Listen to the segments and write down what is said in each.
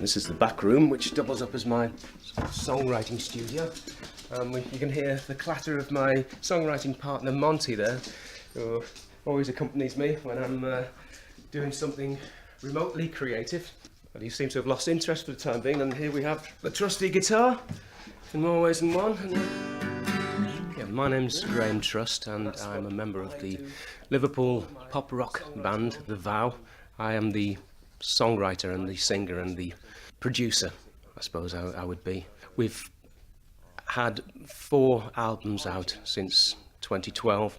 This is the back room, which doubles up as my songwriting studio. You can hear the clatter of my songwriting partner Monty there, who always accompanies me when I'm doing something remotely creative. But he seems to have lost interest for the time being, and here we have the trusty guitar, in more ways than one. Yeah, my name's Graham Trust, and I'm a member of the Liverpool pop rock band, The Vow. I am the songwriter and the singer and the producer, I suppose I would be. We've had 4 albums out since 2012,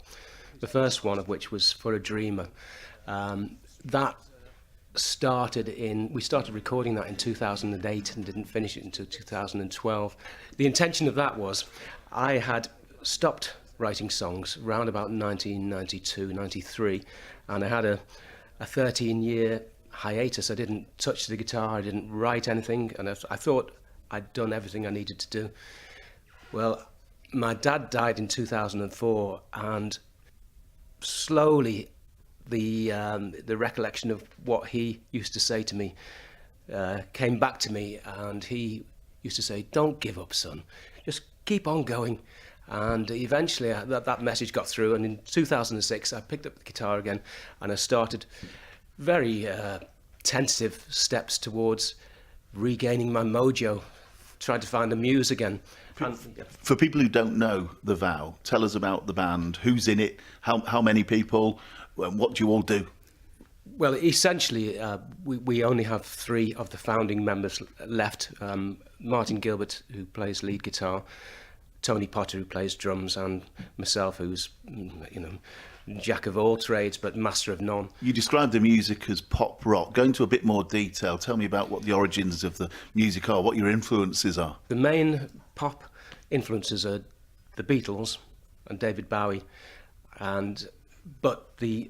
the first one of which was For a Dreamer. We started recording that in 2008 and didn't finish it until 2012. The intention of that was, I had stopped writing songs around about 1992, 93, and I had a 13-year hiatus. I didn't touch the guitar, I didn't write anything, and I thought I'd done everything I needed to do. Well, my dad died in 2004, and slowly the recollection of what he used to say to me came back to me, and he used to say, "Don't give up, son, just keep on going." And eventually that message got through, and in 2006 I picked up the guitar again and I started very tentative steps towards regaining my mojo, trying to find the muse again. For people who don't know The Vow, tell us about the band, who's in it, how many people, what do you all do? Well, essentially, we only have 3 of the founding members left. Martin Gilbert, who plays lead guitar, Tony Potter, who plays drums, and myself, who's, jack of all trades but master of none. You described the music as pop rock. Go into a bit more detail. Tell me about what the origins of the music are, what your influences are. The main pop influences are the Beatles and David Bowie, but the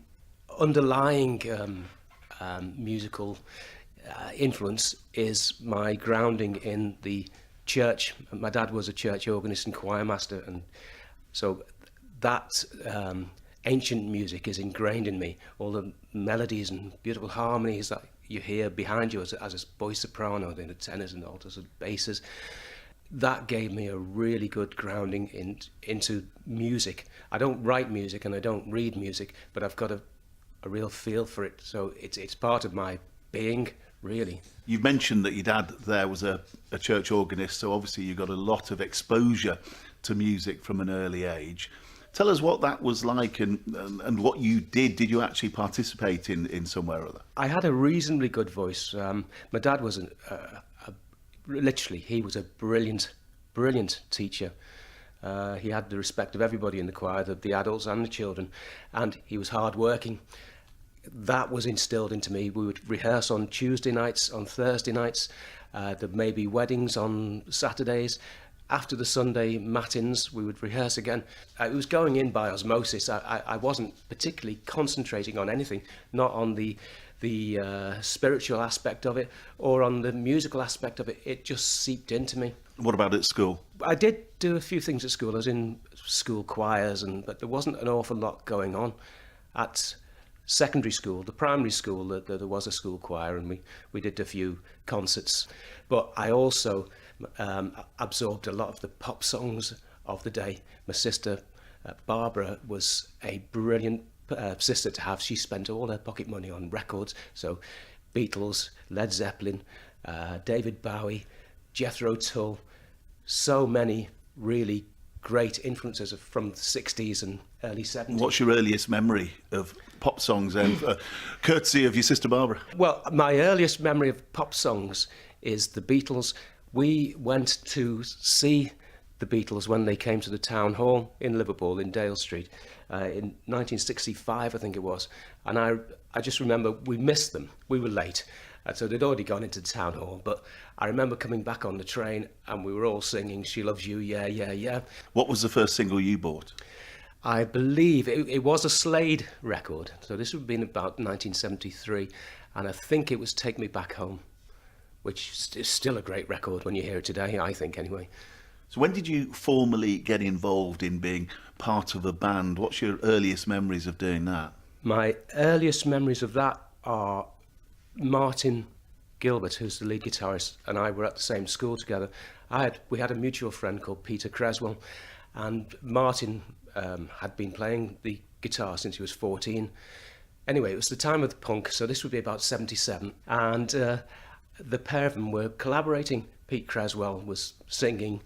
underlying musical influence is my grounding in the church. My dad was a church organist and choir master, and so that ancient music is ingrained in me. All the melodies and beautiful harmonies that you hear behind you as a voice soprano, then the tenors and altos and basses, that gave me a really good grounding into music. I don't write music and I don't read music, but I've got a real feel for it, so it's part of my being, really. You've mentioned that your dad there was a church organist, so obviously you got a lot of exposure to music from an early age. Tell us what that was like and what you did. Did you actually participate in somewhere or other? I had a reasonably good voice. My dad was literally, he was a brilliant teacher. He had the respect of everybody in the choir, the adults and the children, and he was hard-working. That was instilled into me. We would rehearse on Tuesday nights, on Thursday nights. There may be weddings on Saturdays. After the Sunday matins, we would rehearse again. It was going in by osmosis. I wasn't particularly concentrating on anything, not on the spiritual aspect of it or on the musical aspect of it. It just seeped into me. What about at school? I did do a few things at school. I was in school choirs, but there wasn't an awful lot going on. At secondary school, the primary school, there was a school choir, and we did a few concerts. But I also absorbed a lot of the pop songs of the day. My sister Barbara was a brilliant sister to have. She spent all her pocket money on records, so Beatles, Led Zeppelin, David Bowie, Jethro Tull, so many really great influences from the 60s and early 70s. What's your earliest memory of pop songs, and courtesy of your sister Barbara? Well, my earliest memory of pop songs is the Beatles. We went to see the Beatles when they came to the town hall in Liverpool, in Dale Street, in 1965, I think it was. And I just remember we missed them. We were late. And so they'd already gone into the town hall. But I remember coming back on the train and we were all singing She Loves You, Yeah, Yeah, Yeah. What was the first single you bought? I believe it was a Slade record. So this would have been about 1973. And I think it was Take Me Back Home, which is still a great record when you hear it today, I think, anyway. So when did you formally get involved in being part of a band? What's your earliest memories of doing that? My earliest memories of that are Martin Gilbert, who's the lead guitarist, and I were at the same school together. We had a mutual friend called Peter Creswell, and Martin had been playing the guitar since he was 14. Anyway, it was the time of the punk, so this would be about 77, and the pair of them were collaborating. Pete Creswell was singing,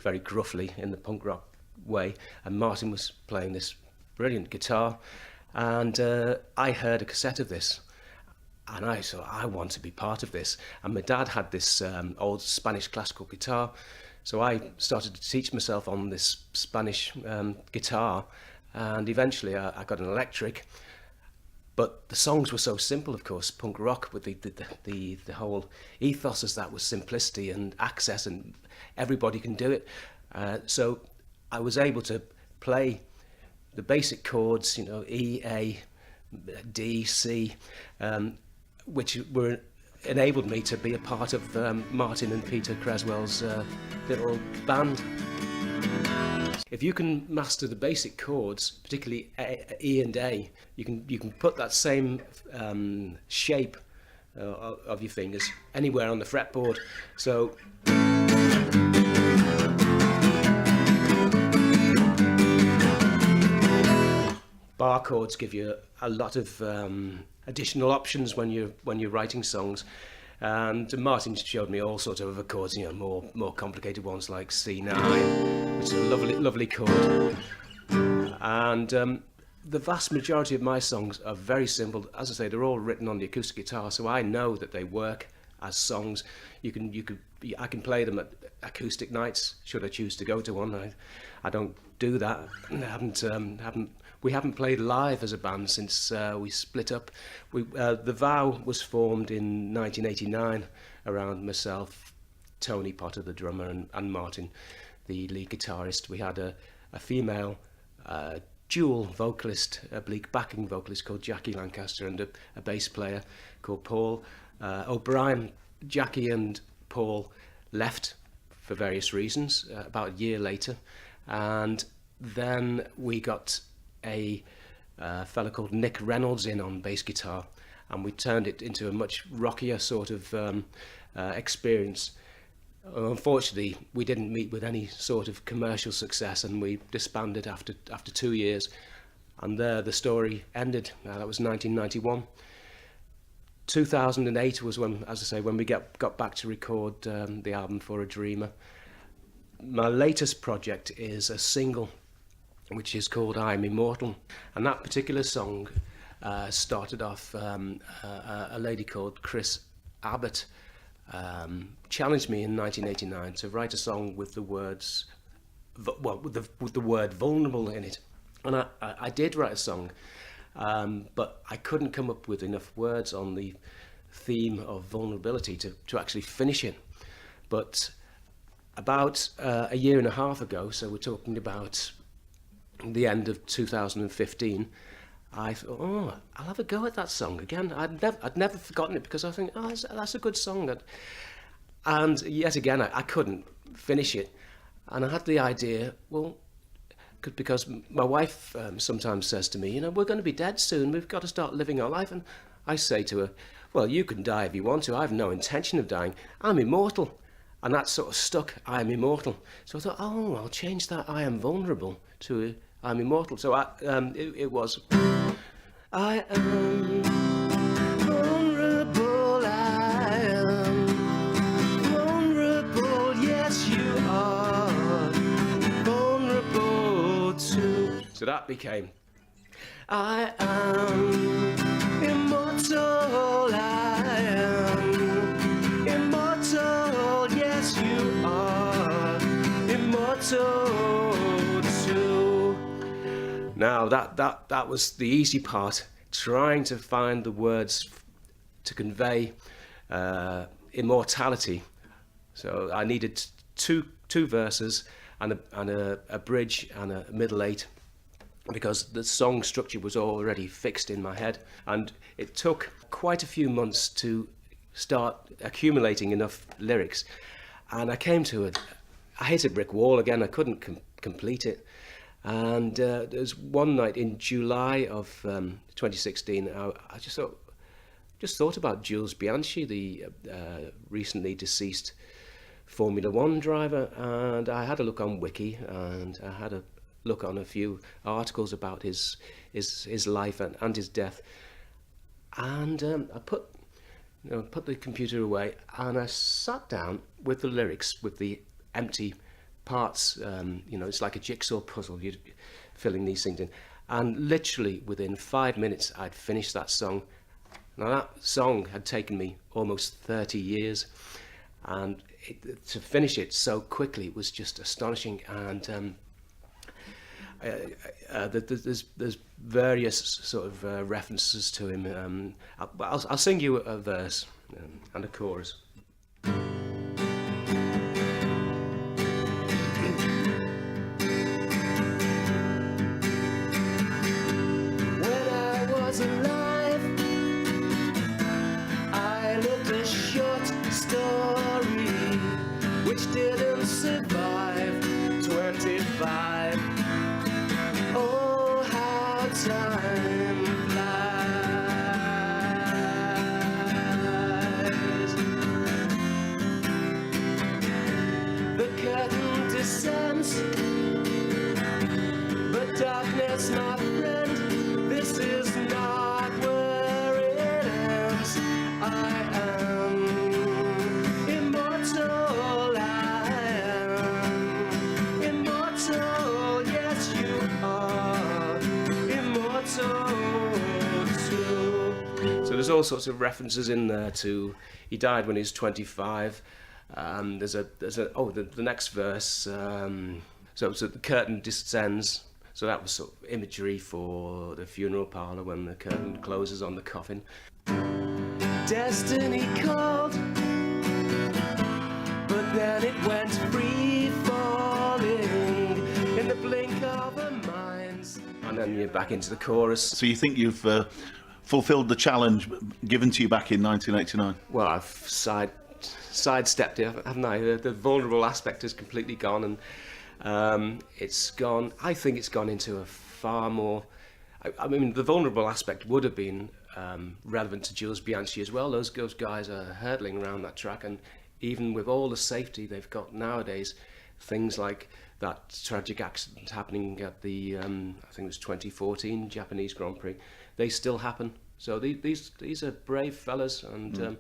very gruffly in the punk rock way, and Martin was playing this brilliant guitar, and I heard a cassette of this, and I thought, I want to be part of this. And my dad had this old Spanish classical guitar, so I started to teach myself on this Spanish guitar, and eventually I got an electric. But the songs were so simple, of course, punk rock, with the whole ethos as that was simplicity and access, and everybody can do it. So I was able to play the basic chords, E, A, D, C, which enabled me to be a part of Martin and Peter Creswell's little band. If you can master the basic chords, particularly E and A, you can put that same shape of your fingers anywhere on the fretboard. So bar chords give you a lot of additional options when you're writing songs. And Martin showed me all sorts of other chords, more complicated ones like C9, which is a lovely chord. And the vast majority of my songs are very simple. As I say, they're all written on the acoustic guitar, so I know that they work as songs. I can play them at acoustic nights, should I choose to go to one. I don't do that. We haven't played live as a band since we split up. The Vow was formed in 1989 around myself, Tony Potter, the drummer, and Martin, the lead guitarist. We had a female dual vocalist, a bleak backing vocalist called Jackie Lancaster, and a bass player called Paul O'Brien. Jackie and Paul left for various reasons about a year later, and then we got a fella called Nick Reynolds in on bass guitar, and we turned it into a much rockier sort of experience. Unfortunately, we didn't meet with any sort of commercial success, and we disbanded after 2 years, and there the story ended. That was 1991. 2008 was when, as I say, when we got back to record the album For a Dreamer. My latest project is a single which is called I'm Immortal, and that particular song started off a lady called Chris Abbott challenged me in 1989 to write a song with the words, with the word vulnerable in it, and I did write a song, but I couldn't come up with enough words on the theme of vulnerability to actually finish it. But about a year and a half ago, so we're talking about the end of 2015, I thought, oh, I'll have a go at that song again. I'd never forgotten it, because I think, oh, that's a good song. And yet again, I couldn't finish it. And I had the idea, well, because my wife sometimes says to me, we're going to be dead soon, we've got to start living our life. And I say to her, well, you can die if you want to, I have no intention of dying, I'm immortal. And that sort of stuck, I am immortal. So I thought, oh, I'll change that I am vulnerable to I'm immortal. So it was, I am vulnerable, I am vulnerable, yes you are vulnerable too. So that became, I am immortal, I am immortal, yes you are immortal too. Now that was the easy part, trying to find the words to convey immortality. So I needed two verses and a bridge and a middle eight, because the song structure was already fixed in my head, and it took quite a few months to start accumulating enough lyrics, and I came to I hit a brick wall again. I couldn't complete it. And there's one night in July of 2016, I just thought, just thought about Jules Bianchi, the recently deceased Formula One driver, and I had a look on Wiki, and I had a look on a few articles about his life and his death, and I put the computer away, and I sat down with the lyrics, with the empty parts. It's like a jigsaw puzzle. You're filling these things in, and literally within 5 minutes, I'd finished that song. Now that song had taken me almost 30 years, and to finish it so quickly was just astonishing. And there's various sort of references to him. I'll sing you a verse and a chorus. When I was alive, I lived a short story which didn't survive 25. Oh, how time flies. The curtain descends, but darkness, my friend, this is not where it ends. I am immortal, I am immortal, yes you are immortal too. So there's all sorts of references in there to, he died when he was 25. The next verse, so the curtain descends, so that was sort of imagery for the funeral parlour when the curtain closes on the coffin. Destiny called, but then it went free falling in the blink of a mind. And then you're back into the chorus. So you think you've fulfilled the challenge given to you back in 1989? Well, I've sidestepped it, haven't I? The vulnerable aspect is completely gone, and it's gone. I think it's gone into a far more. I mean, the vulnerable aspect would have been relevant to Jules Bianchi as well. Those guys are hurtling around that track, and even with all the safety they've got nowadays, things like that tragic accident happening at the I think it was 2014 Japanese Grand Prix, they still happen. So these are brave fellas, and.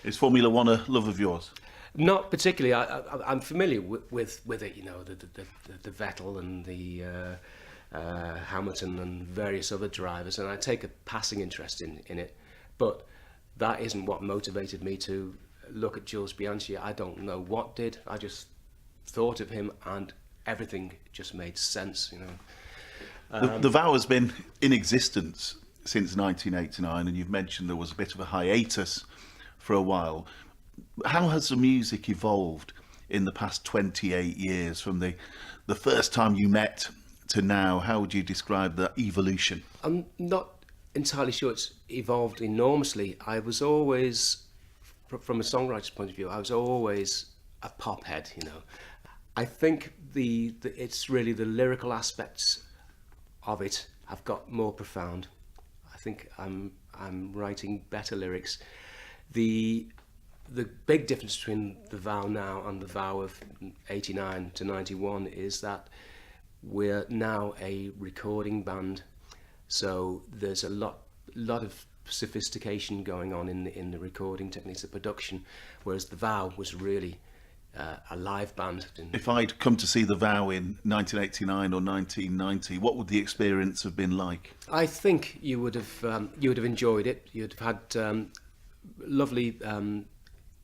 Is Formula One a love of yours? Not particularly. I'm familiar with it. The Vettel and the Hamilton and various other drivers, and I take a passing interest in it. But that isn't what motivated me to look at Jules Bianchi. I don't know what did. I just thought of him, and everything just made sense. The vow has been in existence since 1989, and you've mentioned there was a bit of a hiatus for a while. How has the music evolved in the past 28 years, from the first time you met to now? How would you describe that evolution? I'm not entirely sure it's evolved enormously. I was always, from a songwriter's point of view, I was always a pop head. I think it's really the lyrical aspects of it have got more profound. I think I'm writing better lyrics. The big difference between the vow now and the vow of 89 to 91 is that we're now a recording band, so there's a lot of sophistication going on in the recording techniques, the production, whereas the vow was really a live band. If I'd come to see the vow in 1989 or 1990, what would the experience have been like? I think you would have enjoyed it. You'd have had lovely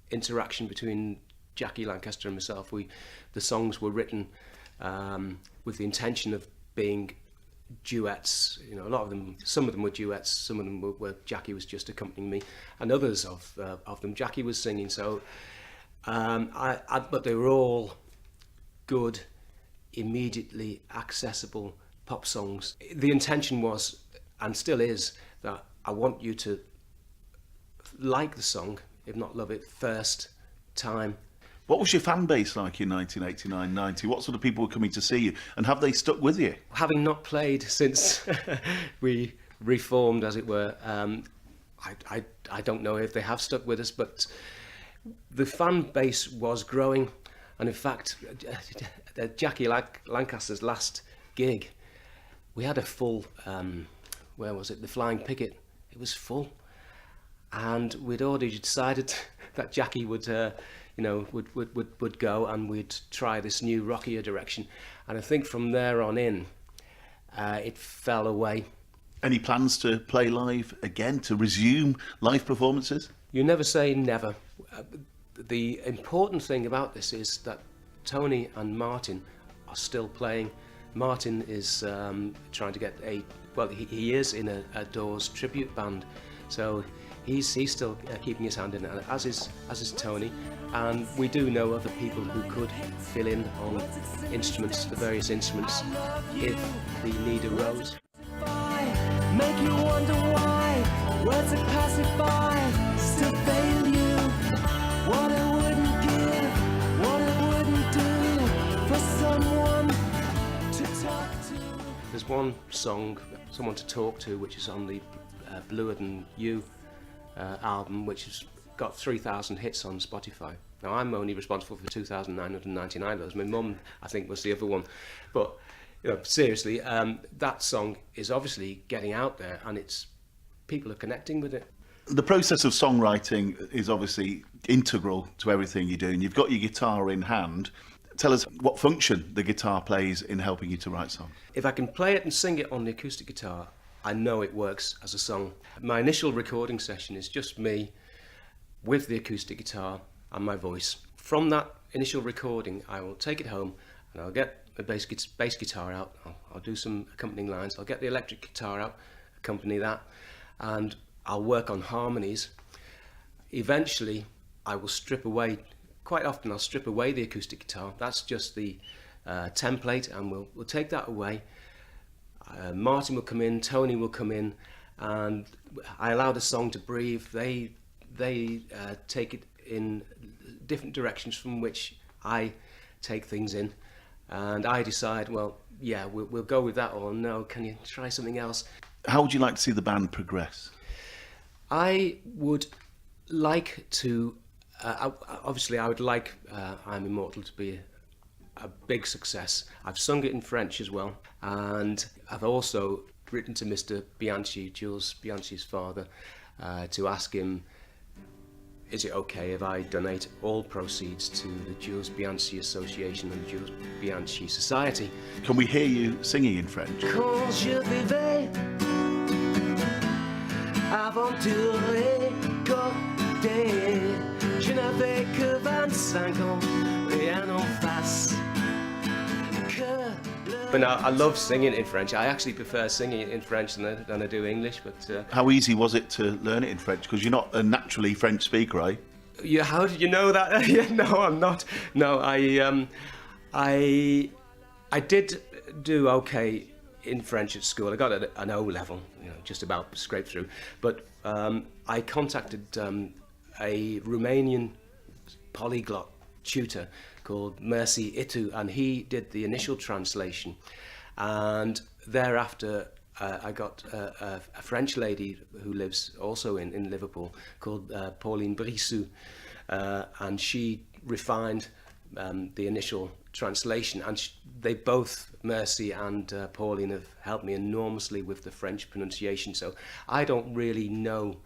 interaction between Jackie Lancaster and myself. The songs were written with the intention of being duets. A lot of them, some of them were duets, some of them were Jackie was just accompanying me, and others of them Jackie was singing. So, but they were all good, immediately accessible pop songs. The intention was, and still is, that I want you to like the song, if not love it, first time. What was your fan base like in 1989-90? What sort of people were coming to see you, and have they stuck with you? Having not played since we reformed, as it were, I don't know if they have stuck with us, but the fan base was growing, and in fact, Jackie Lancaster's last gig, we had a full, where was it, the Flying Picket, it was full, and we'd already decided that Jackie would, would go, and we'd try this new rockier direction, and I think from there on in, it fell away. Any plans to play live again, to resume live performances? You never say never. The important thing about this is that Tony and Martin are still playing. Martin is trying to get he is in a Doors tribute band, so he's still keeping his hand in it, as is Tony. And we do know other people who could fill in on instruments, the various instruments, if the need arose. Make you wonder why words that pacify still fail you. What I wouldn't give, what I wouldn't do for someone to talk to. There's one song, Someone to Talk To, which is on the Bluer Than You album, which has got 3,000 hits on Spotify. Now, I'm only responsible for 2,999 of those. My mum, I think, was the other one. But seriously, that song is obviously getting out there, and people are connecting with it. The process of songwriting is obviously integral to everything you do, and you've got your guitar in hand. Tell us what function the guitar plays in helping you to write songs. If I can play it and sing it on the acoustic guitar, I know it works as a song. My initial recording session is just me with the acoustic guitar and my voice. From that initial recording, I will take it home and I'll get a bass guitar out, I'll do some accompanying lines, I'll get the electric guitar out, accompany that, and I'll work on harmonies. Eventually, I will strip away, quite often I'll strip away the acoustic guitar, that's just the template, and we'll take that away. Martin will come in, Tony will come in, and I allow the song to breathe. They take it in different directions from which I take things in. And I decide, well, yeah, we'll go with that, or no, can you try something else? How would you like to see the band progress? I would like to, obviously I would like I'm Immortal to be a big success. I've sung it in French as well, and I've also written to Mr. Bianchi, Jules Bianchi's father, to ask him, is it okay if I donate all proceeds to the Jules Bianchi Association and the Jules Bianchi Society? Can we hear you singing in French? Quand je vivais aventuré côté, je n'avais que 25 ans, rien en face. But now, I love singing in French. I actually prefer singing it in French than I do English. But how easy was it to learn it in French? Because you're not a naturally French speaker, are you? Yeah, how did you know that? Yeah, no, I'm not. No, I did do okay in French at school. I got an O level, just about scraped through. But I contacted a Romanian polyglot tutor called Mercy Itu, and he did the initial translation, and thereafter I got a French lady who lives also in Liverpool called Pauline Brissou, and she refined the initial translation, and they both, Mercy and Pauline, have helped me enormously with the French pronunciation. So I don't really know,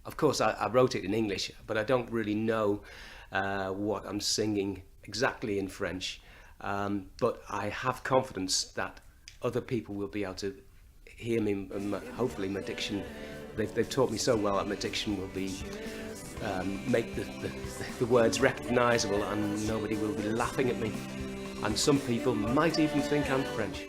of course I wrote it in English, but I don't really know what I'm singing exactly in French, but I have confidence that other people will be able to hear me, and hopefully my diction, they've taught me so well that my diction will be make the words recognisable, and nobody will be laughing at me, and some people might even think I'm French.